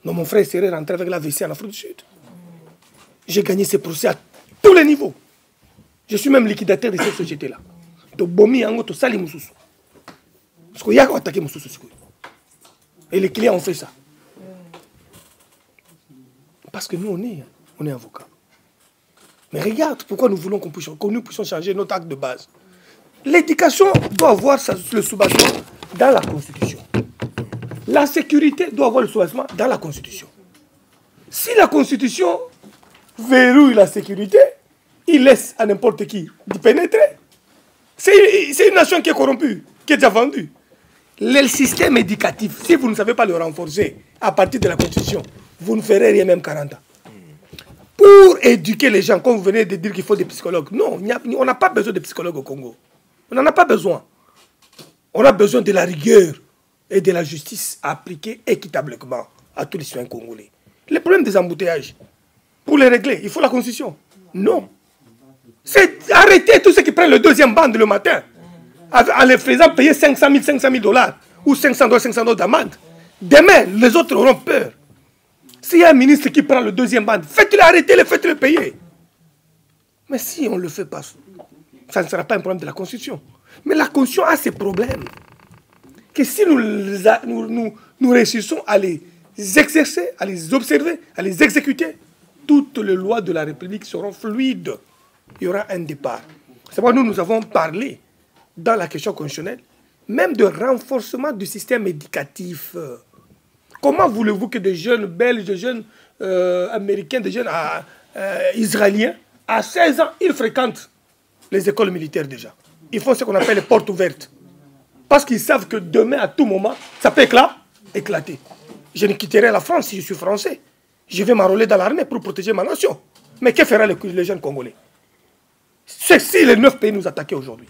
non, mon frère serait rentré avec l'AVC en Afrique du Sud. J'ai gagné ces procès à tous les niveaux. Je suis même liquidateur de cette société-là. Et les clients ont fait ça. Parce que nous, on est avocats. Mais regarde pourquoi nous voulons que nous puissions changer notre acte de base. L'éducation doit avoir le soubassement dans la Constitution. La sécurité doit avoir le soubassement dans la Constitution. Si la Constitution verrouille la sécurité, il laisse à n'importe qui d'y pénétrer. C'est une nation qui est corrompue, qui est déjà vendue. Le système éducatif, si vous ne savez pas le renforcer à partir de la Constitution, vous ne ferez rien même 40 ans. Pour éduquer les gens, comme vous venez de dire qu'il faut des psychologues, non, on n'a pas besoin de psychologues au Congo. On n'en a pas besoin. On a besoin de la rigueur et de la justice appliquée équitablement à tous les citoyens congolais. Les problèmes des embouteillages, pour les régler, il faut la Constitution. Non. C'est arrêter tous ceux qui prennent le deuxième bande le matin en les faisant payer 500 000 dollars ou 500 dollars d'amende. Demain, les autres auront peur. S'il y a un ministre qui prend le deuxième bande, faites-le arrêter, faites-le payer. Mais si on ne le fait pas, ça ne sera pas un problème de la Constitution. Mais la Constitution a ses problèmes. Que si nous réussissons à les exercer, à les observer, à les exécuter, toutes les lois de la République seront fluides. Il y aura un départ. C'est pourquoi nous avons parlé dans la question constitutionnelle, même de renforcement du système éducatif. Comment voulez-vous que des jeunes Belges, des jeunes Américains, des jeunes Israéliens, à 16 ans, ils fréquentent les écoles militaires déjà. Ils font ce qu'on appelle les portes ouvertes. Parce qu'ils savent que demain, à tout moment, ça peut éclater. Je ne quitterai la France si je suis français. Je vais m'enrôler dans l'armée pour protéger ma nation. Mais que fera les jeunes Congolais? C'est si les 9 pays nous attaquaient aujourd'hui.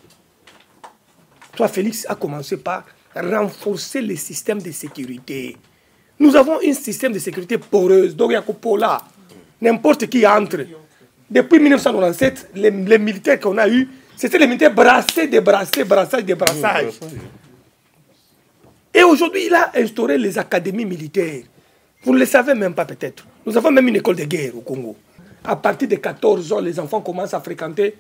Toi, Félix, a commencé par renforcer les systèmes de sécurité. Nous avons un système de sécurité poreuse. Donc, il y a Pola. N'importe qui entre. Depuis 1997, les militaires qu'on a eus, c'était les militaires brassés, débrassés, brassage, débrassage. Et aujourd'hui, il a instauré les académies militaires. Vous ne le savez même pas peut-être. Nous avons même une école de guerre au Congo. À partir de 14 ans, les enfants commencent à fréquenter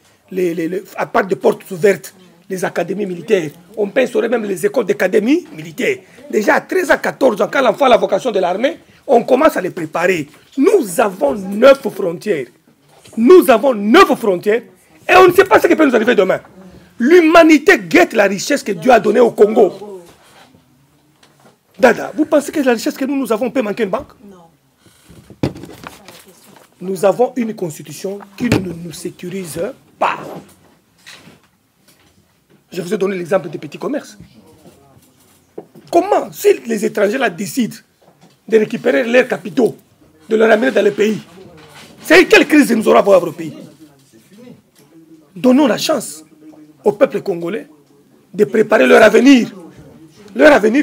à part des portes ouvertes, les académies militaires. On pincerait même les écoles d'académie militaire. Déjà à 13 à 14 ans, quand l'enfant a la vocation de l'armée, on commence à les préparer. Nous avons 9 frontières. Nous avons 9 frontières et on ne sait pas ce qui peut nous arriver demain. L'humanité guette la richesse que Dieu a donnée au Congo. Dada, vous pensez que la richesse que nous avons peut manquer une banque? Non. Nous avons une constitution qui ne nous sécurise pas. Je vous ai donné l'exemple des petits commerces. Comment, si les étrangers là décident de récupérer leurs capitaux, de les ramener dans le pays, c'est quelle crise nous aura voir au pays? Donnons la chance au peuple congolais de préparer leur avenir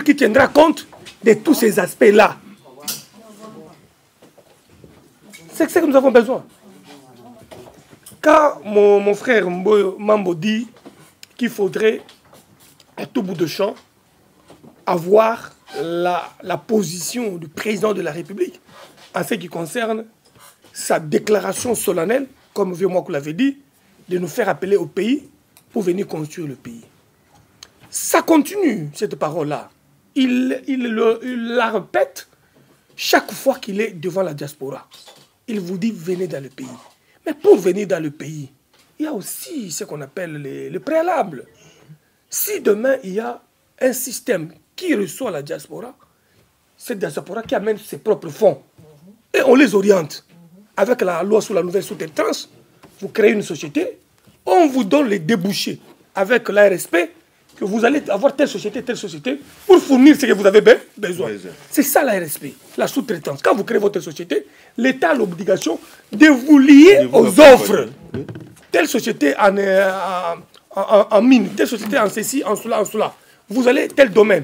qui tiendra compte de tous ces aspects-là. C'est ce que nous avons besoin. Quand mon frère Mambo dit qu'il faudrait, à tout bout de champ, avoir la position du président de la République en ce qui concerne sa déclaration solennelle, comme Vieux Mouakou l'avait dit, de nous faire appeler au pays pour venir construire le pays. Ça continue, cette parole-là. Il la répète chaque fois qu'il est devant la diaspora. Il vous dit, venez dans le pays. Mais pour venir dans le pays, il y a aussi ce qu'on appelle le préalable. Si demain, il y a un système qui reçoit la diaspora, cette diaspora qui amène ses propres fonds, et on les oriente. Avec la loi sur la nouvelle sous-traitance, vous créez une société, on vous donne les débouchés avec l'ARSP, que vous allez avoir telle société, pour fournir ce que vous avez besoin. C'est ça l'ARSP, la sous-traitance. Quand vous créez votre société, l'État a l'obligation de vous lier aux offres. Telle société en mine, telle société en ceci, en cela, en cela. Vous allez tel domaine.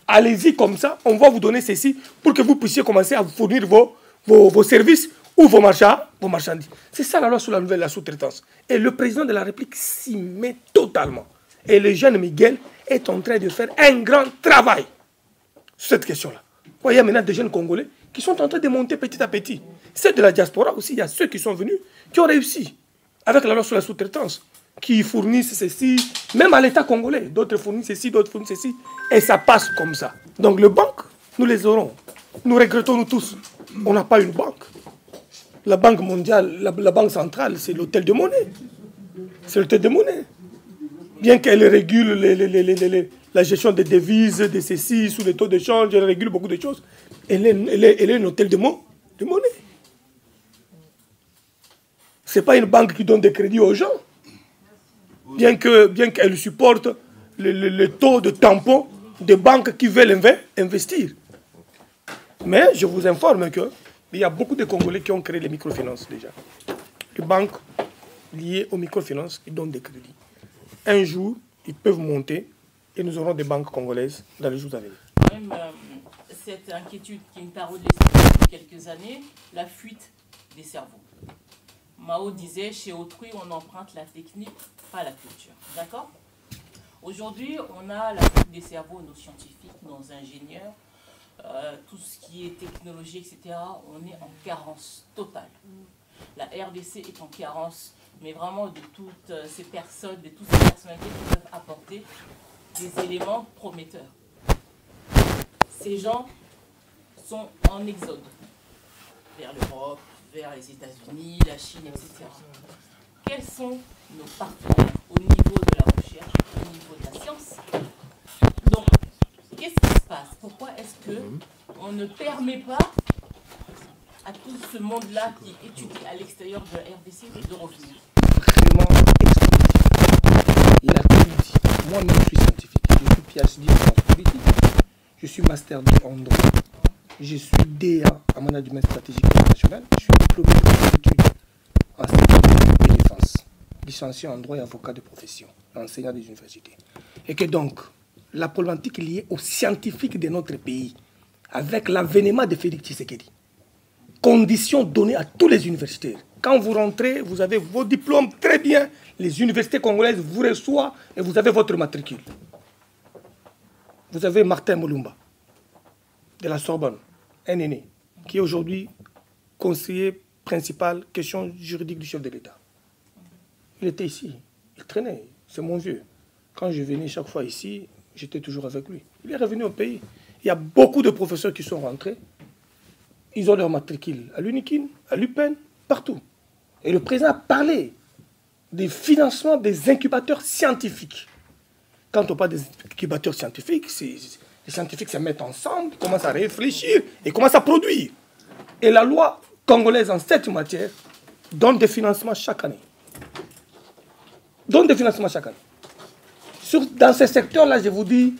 Allez-y comme ça, on va vous donner ceci pour que vous puissiez commencer à vous fournir vos services ou vos marchandises. C'est ça la loi sur la nouvelle sous-traitance. Et le président de la République s'y met totalement. Et le jeune Miguel est en train de faire un grand travail sur cette question-là. Il y a maintenant des jeunes Congolais qui sont en train de monter petit à petit. C'est de la diaspora aussi, il y a ceux qui sont venus, qui ont réussi avec la loi sur la sous-traitance, qui fournissent ceci, même à l'État congolais. D'autres fournissent ceci, d'autres fournissent ceci. Et ça passe comme ça. Donc les banques, nous les aurons. Nous regrettons nous tous. On n'a pas une banque. La Banque mondiale, la Banque centrale, c'est l'hôtel de monnaie. C'est l'hôtel de monnaie. Bien qu'elle régule la gestion des devises, de ceci, sous les taux d'échange, elle régule beaucoup de choses. Elle est un hôtel de monnaie. Ce n'est pas une banque qui donne des crédits aux gens. Bien qu'elle supporte le taux de tampon des banques qui veulent investir. Mais je vous informe qu'il y a beaucoup de Congolais qui ont créé les microfinances déjà. Les banques liées aux microfinances, ils donnent des crédits. Un jour, ils peuvent monter et nous aurons des banques congolaises dans les jours à venir.
Même cette inquiétude qui me taraude l'esprit depuis quelques années, la fuite des cerveaux. Mao disait, chez autrui, on emprunte la technique, pas la culture. D'accord? Aujourd'hui, on a la fuite des cerveaux, nos scientifiques, nos ingénieurs, tout ce qui est technologie, etc. On est en carence totale. La RDC est en carence, mais vraiment de toutes ces personnes, de toutes ces personnalités qui peuvent apporter des éléments prometteurs. Ces gens sont en exode vers l'Europe, vers les États-Unis, la Chine, etc. Quels sont nos partenaires au niveau de la recherche, au niveau de la science? Donc, qu'est-ce qui se passe? Pourquoi est-ce qu'on ne permet pas à tout ce monde-là qui étudie à l'extérieur de la RDC de revenir?
Vraiment extraordinaire. Il a tout dit. Moi-même, je suis scientifique. Je suis PhD en sciences politiques. Je suis master 2 en droit. Je suis DA en management stratégique international. Je suis diplômé de études en sécurité et défense. Licencié en droit et avocat de profession, enseignant des universités. Et que donc, la problématique liée aux scientifiques de notre pays, avec l'avènement de Félix Tshisekedi, conditions données à tous les universitaires. Quand vous rentrez, vous avez vos diplômes, très bien. Les universités congolaises vous reçoivent et vous avez votre matricule. Vous avez Martin Moulumba, de la Sorbonne, un aîné, qui est aujourd'hui conseiller principal, question juridique du chef de l'État. Il était ici.
Il traînait, c'est mon vieux. Quand je venais chaque fois ici, j'étais toujours avec lui. Il est revenu au pays. Il y a beaucoup de professeurs qui sont rentrés. Ils ont leur matricule à l'UNIKIN, à l'UPEN, partout. Et le président a parlé des financements des incubateurs scientifiques. Quand on parle des incubateurs scientifiques, les scientifiques se mettent ensemble, commencent à réfléchir et commencent à produire. Et la loi congolaise en cette matière donne des financements chaque année. Donne des financements chaque année. Dans ces secteurs-là, je vous dis,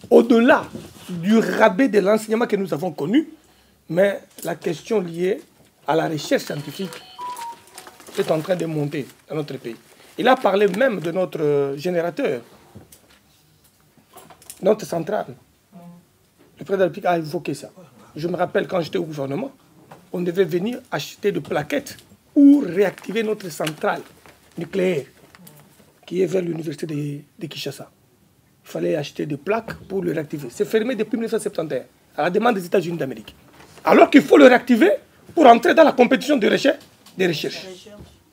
au-delà du rabais de l'enseignement que nous avons connu, mais la question liée à la recherche scientifique est en train de monter dans notre pays. Il a parlé même de notre générateur, notre centrale. Le président de la République a évoqué ça. Je me rappelle quand j'étais au gouvernement, on devait venir acheter des plaquettes pour réactiver notre centrale nucléaire qui est vers l'université de Kinshasa. Il fallait acheter des plaques pour le réactiver. C'est fermé depuis 1971, à la demande des États-Unis d'Amérique. Alors qu'il faut le réactiver pour entrer dans la compétition de recherche, des recherches.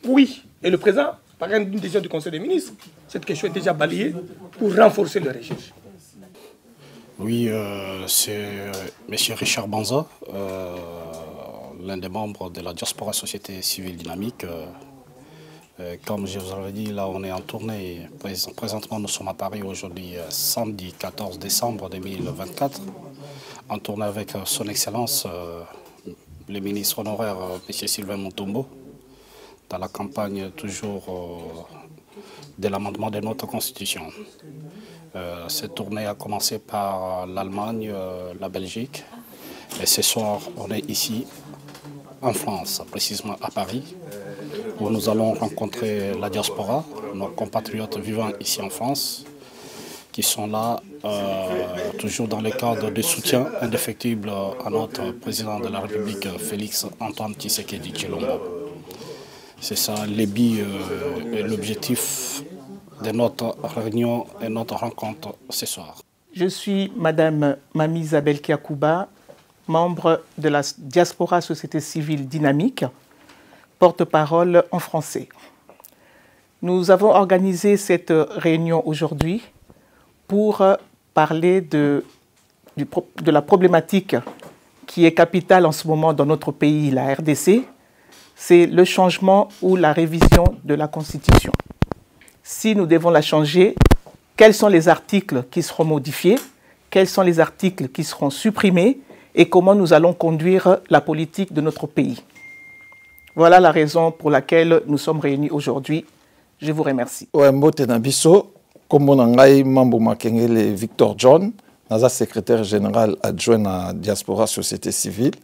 Oui, et le président, par une décision du Conseil des ministres, cette question est déjà balayée pour renforcer les recherches.
Oui, c'est M. Richard Banza, l'un des membres de la Diaspora Société Civile Dynamique. Comme je vous avais dit, là on est en tournée. Présentement nous sommes à Paris aujourd'hui, samedi 14 décembre 2024, en tournée avec son Excellence, le ministre honoraire M. Sylvain Mutombo, dans la campagne toujours de l'amendement de notre Constitution. Cette tournée a commencé par l'Allemagne, la Belgique, et ce soir on est ici en France, précisément à Paris, où nous allons rencontrer la diaspora, nos compatriotes vivant ici en France, qui sont là toujours dans le cadre de soutien indéfectible à notre président de la République, Félix Antoine Tshisekedi Tshilombo. C'est ça l'ébit et l'objectif de notre réunion et notre rencontre ce soir.
Je suis Madame Mami Isabelle Kiakouba, membre de la Diaspora Société Civile Dynamique, porte-parole en français. Nous avons organisé cette réunion aujourd'hui pour parler de la problématique qui est capitale en ce moment dans notre pays, la RDC, c'est le changement ou la révision de la Constitution. Si nous devons la changer, quels sont les articles qui seront modifiés, quels sont les articles qui seront supprimés et comment nous allons conduire la politique de notre pays. Voilà la raison pour laquelle nous sommes réunis aujourd'hui. Je vous remercie.
Comme on membre Makengele Victor John, secrétaire général adjoint à la Diaspora Société Civile.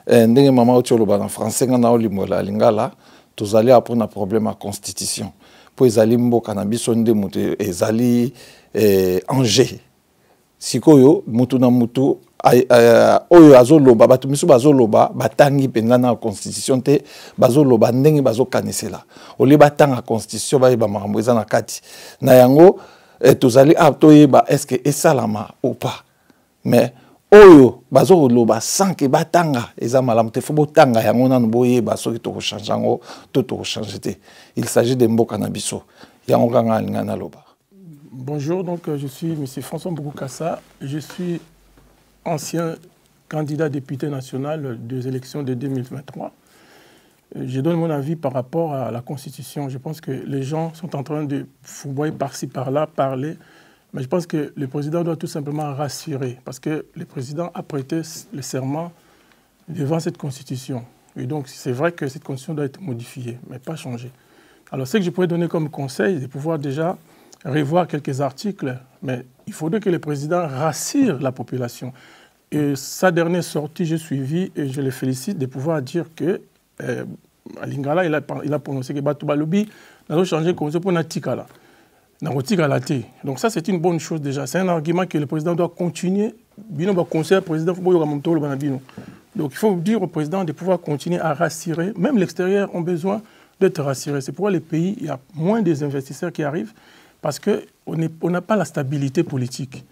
Ndenge mama otoloba en français ngana olimola lingala tozali apona un problème à constitution. Po ezali mboka na biso nde mutu ezali enjeu. Sikoyo mutu na mutu oyo azoloba bato miso bazoloba batangi penza na constitution te bazoloba ndenge bazokanisela. Oli batanga constitution ba ba makambo eza na kati. Na yango tozali atoyeba est-ce que esalama ou pas. Mais oyo bazo loba sanke batanga eza malamu te fo botanga yango nanu boyeba soki to changer yango to changer te. Il s'agit de mboka na biso yango kanga lingana loba.
Bonjour, donc je suis M. François Mboukoukassa, je suis ancien candidat député national des élections de 2023. Je donne mon avis par rapport à la Constitution. Je pense que les gens sont en train de fouiller par-ci, par-là, parler. Mais je pense que le président doit tout simplement rassurer, parce que le président a prêté le serment devant cette Constitution. Et donc, c'est vrai que cette Constitution doit être modifiée, mais pas changée. Alors, ce que je pourrais donner comme conseil, c'est de pouvoir déjà revoir quelques articles, mais il faudrait que le président rassure la population. Et sa dernière sortie, j'ai suivi, et je le félicite de pouvoir dire que à Lingala, il a prononcé que Batubalobi n'a changé de constitution pour Natikala. Donc ça, c'est une bonne chose déjà. C'est un argument que le président doit continuer. Donc il faut dire au président de pouvoir continuer à rassurer. Même l'extérieur ont besoin d'être rassurés. C'est pourquoi les pays, il y a moins des investisseurs qui arrivent parce qu'on n'a pas la stabilité politique.